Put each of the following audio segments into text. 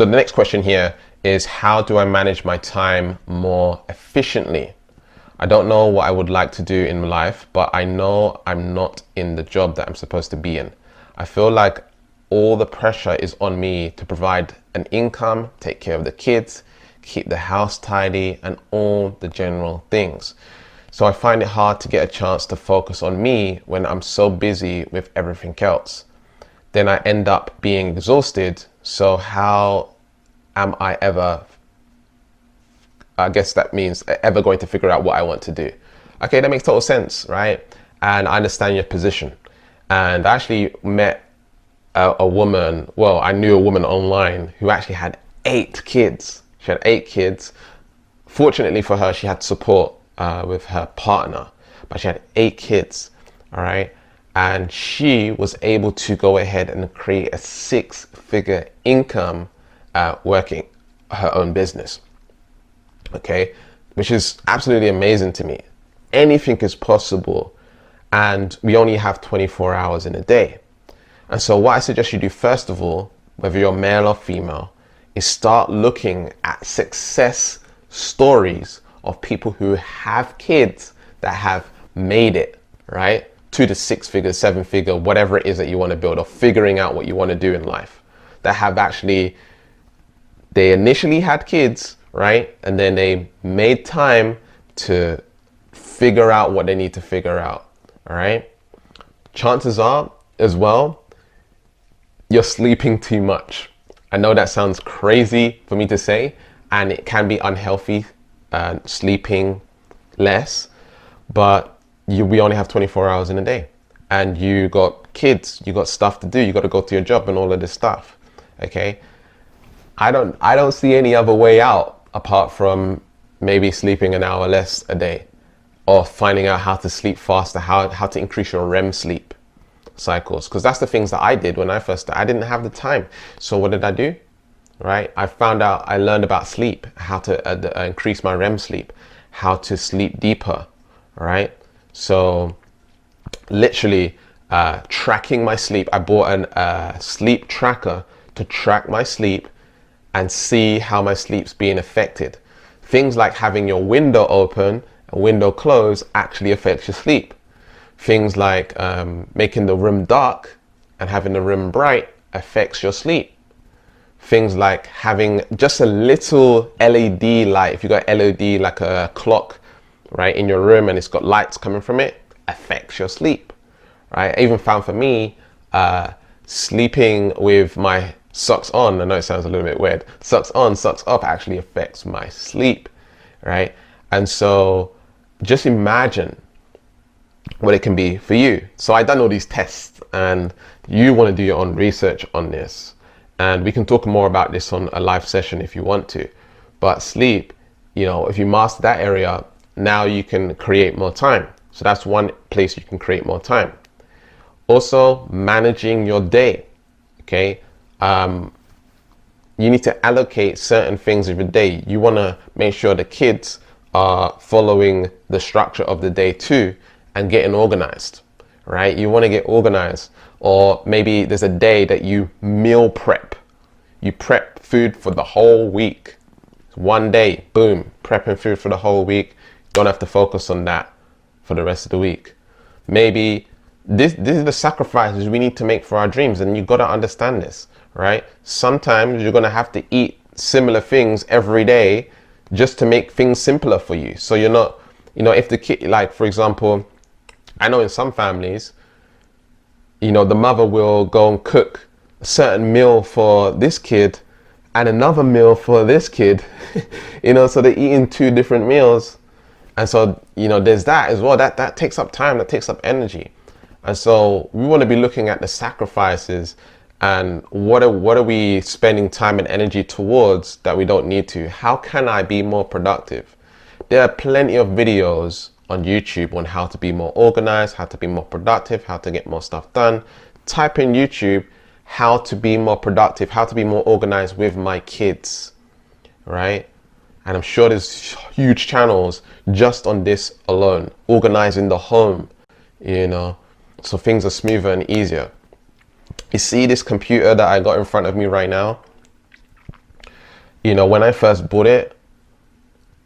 So the next question here is, how do I manage my time more efficiently? I don't know what I would like to do in life, but I know I'm not in the job that I'm supposed to be in. I feel like all the pressure is on me to provide an income, take care of the kids, keep the house tidy, and all the general things. So I find it hard to get a chance to focus on me when I'm so busy with everything else. Then I end up being exhausted. So how am I ever, I guess that means ever going to figure out what I want to do? Okay, that makes total sense, right? And I understand your position. And I actually met a woman, well, I knew a woman online who actually had 8 kids. She had 8 kids. Fortunately for her, she had support with her partner, but she had 8 kids, all right? And she was able to go ahead and create a 6-figure income working her own business, okay? Which is absolutely amazing to me. Anything is possible, and we only have 24 hours in a day. And so what I suggest you do, first of all, whether you're male or female, is start looking at success stories of people who have kids that have made it, right? To the 6-figure, 7-figure, whatever it is that you want to build, or figuring out what you want to do in life. That have actually, they initially had kids, right? And then they made time to figure out what they need to figure out, all right? Chances are, as well, you're sleeping too much. I know that sounds crazy for me to say, and it can be unhealthy, sleeping less, but we only have 24 hours in a day, and you got kids, you got stuff to do, you got to go to your job and all of this stuff. Okay, I don't see any other way out apart from maybe sleeping an hour less a day, or finding out how to sleep faster, how to increase your REM sleep cycles, because that's the things that I did when I first started. I didn't have the time. So what did I do? Right, I learned about sleep, how to increase my REM sleep, how to sleep deeper. Right, so literally tracking my sleep. I bought a sleep tracker to track my sleep and see how my sleep's being affected. Things like having your window open and window closed actually affects your sleep. Things like making the room dark and having the room bright affects your sleep. Things like having just a little LED light, if you got LED like a clock, right, in your room, and it's got lights coming from it, affects your sleep, right? I even found for me, sleeping with my socks on, I know it sounds a little bit weird, socks on, socks off actually affects my sleep, right? And so just imagine what it can be for you. So I've done all these tests, and you want to do your own research on this. And we can talk more about this on a live session if you want to. But sleep, you know, if you master that area, now you can create more time. So that's one place you can create more time. Also, managing your day, okay? You need to allocate certain things of your day. You want to make sure the kids are following the structure of the day too, and getting organized, right? You want to get organized. Or maybe there's a day that you meal prep. You prep food for the whole week. One day, boom, prepping food for the whole week. Don't have to focus on that for the rest of the week. Maybe this is the sacrifices we need to make for our dreams, and you got to understand this, right? Sometimes you're going to have to eat similar things every day just to make things simpler for you. So you're not, you know, if the kid, like for example, I know in some families, you know, the mother will go and cook a certain meal for this kid and another meal for this kid, you know, so they're eating 2 different meals. And so, you know, there's that as well. That takes up time, that takes up energy. And so we want to be looking at the sacrifices and what are we spending time and energy towards that we don't need to? How can I be more productive? There are plenty of videos on YouTube on how to be more organized, how to be more productive, how to get more stuff done. Type in YouTube, how to be more productive, how to be more organized with my kids, right? And I'm sure there's huge channels just on this alone, organizing the home, you know, so things are smoother and easier. You see this computer that I got in front of me right now? You know, when I first bought it,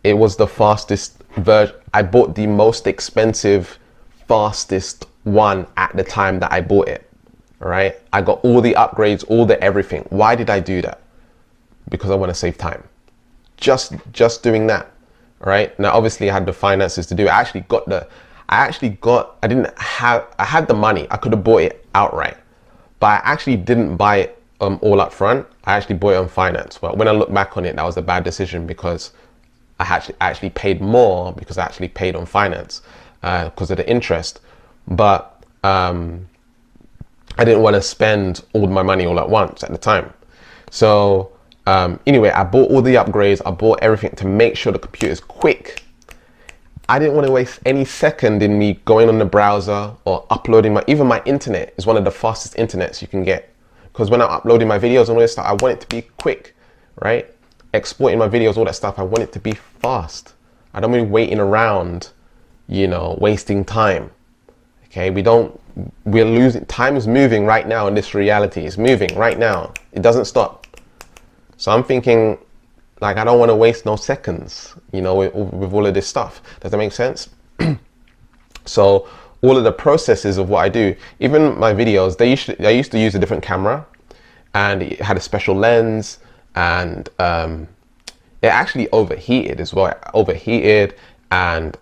it was the fastest version. I bought the most expensive, fastest one at the time that I bought it. All right. I got all the upgrades, all the everything. Why did I do that? Because I want to save time. Just doing that. All right. Now, obviously, I had the finances to do it. I had the money. I could have bought it outright, but I actually didn't buy it all up front. I actually bought it on finance. Well, when I look back on it, that was a bad decision because I actually paid more because I actually paid on finance because of the interest. But I didn't want to spend all my money all at once at the time. So anyway, I bought all the upgrades. I bought everything to make sure the computer is quick. I didn't want to waste any second in me going on the browser or uploading even my internet is one of the fastest internets you can get. Because when I'm uploading my videos and all this stuff, I want it to be quick, right? Exporting my videos, all that stuff, I want it to be fast. I don't mean waiting around, you know, wasting time. Okay, we're losing, time is moving right now in this reality. It's moving right now. It doesn't stop. So I'm thinking, like, I don't want to waste no seconds, you know, with all of this stuff. Does that make sense? So all of the processes of what I do, even my videos, I used to use a different camera and it had a special lens and it actually overheated as well. It overheated and,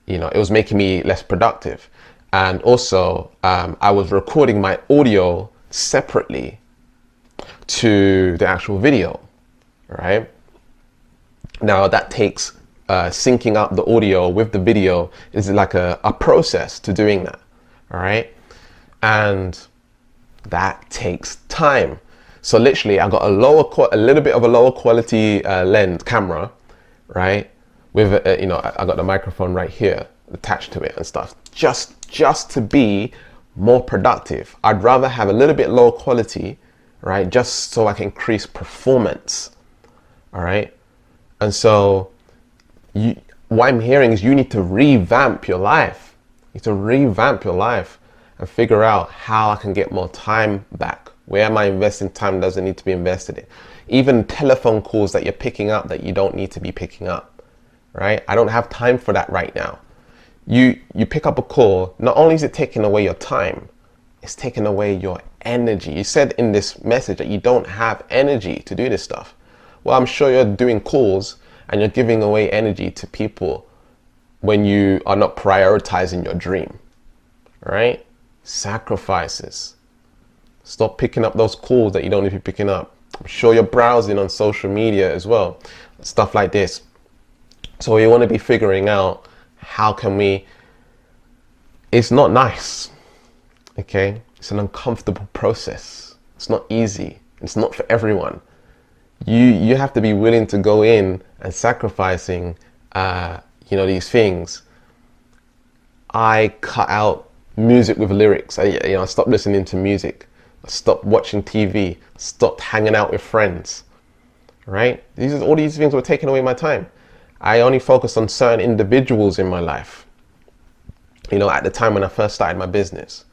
you know, it was making me less productive. And also I was recording my audio separately to the actual video, right? Now that takes syncing up the audio with the video is like a process to doing that, all right? And that takes time. So literally I got a little bit of a lower quality lens camera, right? With, you know, I got the microphone right here attached to it and stuff, just to be more productive. I'd rather have a little bit lower quality, right? Just so I can increase performance, all right? And so what I'm hearing is you need to revamp your life. You need to revamp your life and figure out how I can get more time back. Where am I investing time doesn't need to be invested in? Even telephone calls that you're picking up that you don't need to be picking up, right? I don't have time for that right now. You pick up a call, not only is it taking away your time, it's taking away your energy. You said in this message that you don't have energy to do this stuff. Well, I'm sure you're doing calls and you're giving away energy to people when you are not prioritizing your dream, right? Sacrifices. Stop picking up those calls that you don't need to be picking up. I'm sure you're browsing on social media as well, stuff like this. So you want to be figuring out how can we, it's not nice, okay? It's an uncomfortable process. It's not easy. It's not for everyone. You have to be willing to go in and sacrificing, you know, these things. I cut out music with lyrics. I stopped listening to music. I stopped watching TV. Stopped hanging out with friends. Right? All these things were taking away my time. I only focused on certain individuals in my life. You know, at the time when I first started my business,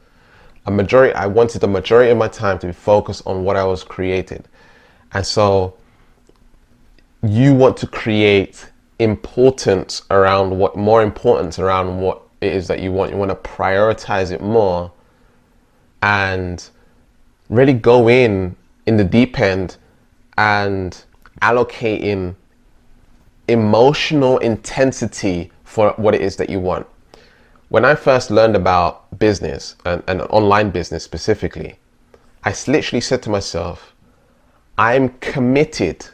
I wanted the majority of my time to be focused on what I was creating. And so you want to create importance around what it is that you want. You want to prioritize it more and really go in the deep end and allocating emotional intensity for what it is that you want. When I first learned about business and online business specifically, I literally said to myself, I'm committed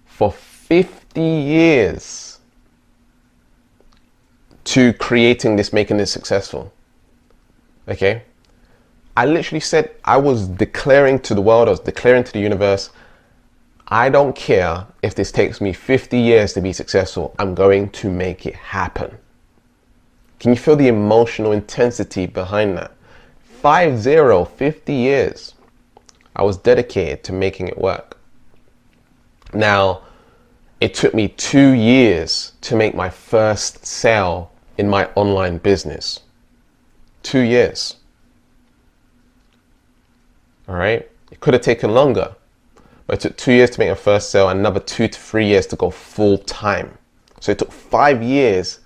for 50 years to creating this, making this successful. Okay? I literally said, I was declaring to the world, I was declaring to the universe, I don't care if this takes me 50 years to be successful, I'm going to make it happen. Can you feel the emotional intensity behind that? 50 years. I was dedicated to making it work. Now, it took me 2 years to make my first sale in my online business. 2 years. All right? It could have taken longer, But it took 2 years to make my first sale and another 2 to 3 years to go full time. So it took 5 years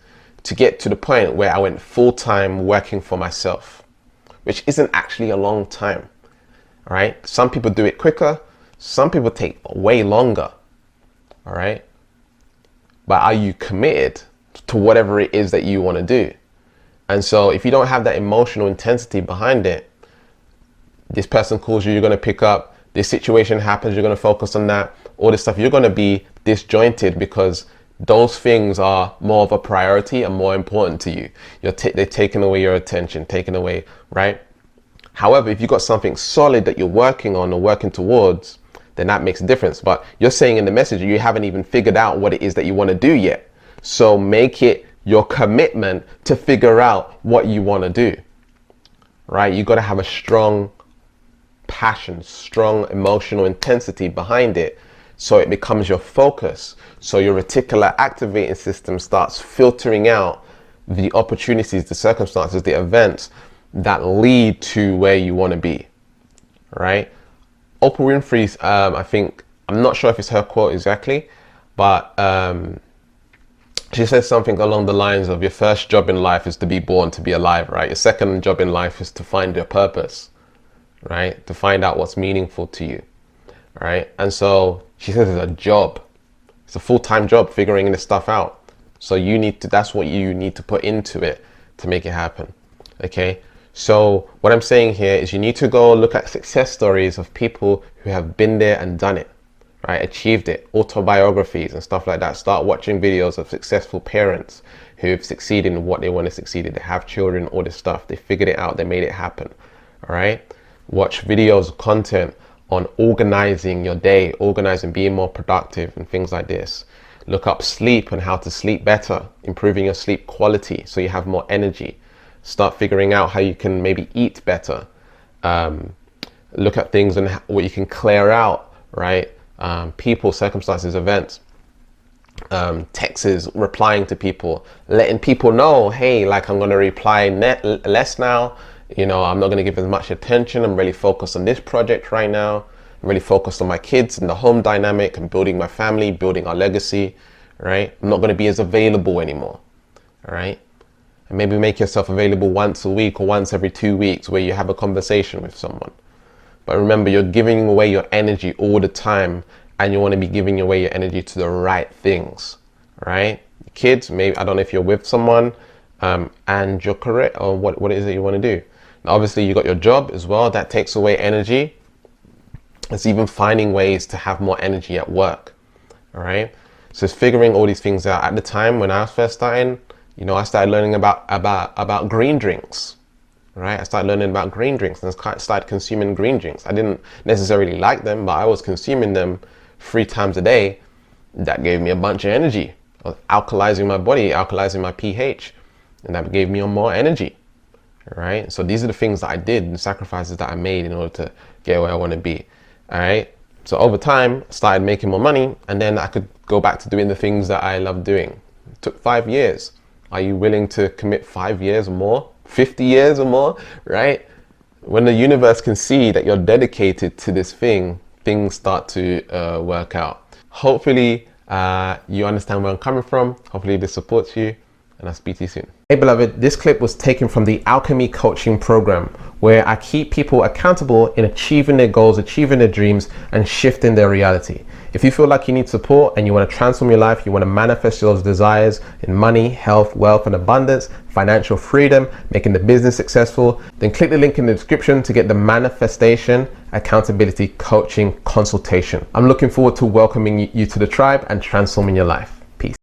to get to the point where I went full time working for myself, which isn't actually a long time. All right. Some people do it quicker. Some people take way longer. All right. But are you committed to whatever it is that you want to do? And so if you don't have that emotional intensity behind it, this person calls you, you're going to pick up, this situation happens, you're going to focus on that, all this stuff, you're going to be disjointed because those things are more of a priority and more important to you. They're taking away your attention, taking away, right? However, if you've got something solid that you're working on or working towards, then that makes a difference. But you're saying in the message, you haven't even figured out what it is that you want to do yet. So make it your commitment to figure out what you want to do, right? You got to have a strong passion, strong emotional intensity behind it, so it becomes your focus. So your reticular activating system starts filtering out the opportunities, the circumstances, the events that lead to where you want to be, right? Oprah Winfrey's, I'm not sure if it's her quote exactly, but she says something along the lines of, your first job in life is to be born to be alive, right? Your second job in life is to find your purpose, right? To find out what's meaningful to you, right? And so she says it's a job. It's a full-time job figuring this stuff out. So that's what you need to put into it to make it happen, okay? So what I'm saying here is you need to go look at success stories of people who have been there and done it, right? Achieved it, autobiographies and stuff like that. Start watching videos of successful parents who've succeeded in what they want to succeed in. They have children, all this stuff. They figured it out. They made it happen, all right? Watch videos, content on organizing your day, being more productive and things like this. Look up sleep and how to sleep better, improving your sleep quality so you have more energy. Start figuring out how you can maybe eat better. Look at things and what you can clear out, right? People, circumstances, events, texts, replying to people, letting people know, hey, like I'm going to reply less now. You know, I'm not going to give as much attention. I'm really focused on this project right now. I'm really focused on my kids and the home dynamic and building my family, building our legacy, right? I'm not going to be as available anymore, all right? And maybe make yourself available once a week or once every 2 weeks where you have a conversation with someone. But remember, you're giving away your energy all the time, and you want to be giving away your energy to the right things, right? Kids, maybe, I don't know if you're with someone and you're correct, or what is it you want to do? Now, obviously, you got your job as well. That takes away energy. It's even finding ways to have more energy at work, all right? So it's figuring all these things out. At the time when I was first starting, you know, I started learning about green drinks, right? I started learning about green drinks and started consuming green drinks. I didn't necessarily like them, but I was consuming them 3 times a day. That gave me a bunch of energy. I was alkalizing my body, alkalizing my pH, and that gave me more energy, right? So these are the things that I did, the sacrifices that I made in order to get where I want to be, all right? So over time, I started making more money, and then I could go back to doing the things that I love doing. It took 5 years. Are you willing to commit 5 years or more, 50 years or more, right? When the universe can see that you're dedicated to this thing, things start to work out. Hopefully you understand where I'm coming from. Hopefully this supports you, and I'll speak to you soon. Hey beloved, this clip was taken from the Alchemy Coaching Program, where I keep people accountable in achieving their goals, achieving their dreams, and shifting their reality. If you feel like you need support and you want to transform your life, you want to manifest those desires in money, health, wealth, and abundance, financial freedom, making the business successful, then click the link in the description to get the Manifestation Accountability Coaching Consultation. I'm looking forward to welcoming you to the tribe and transforming your life.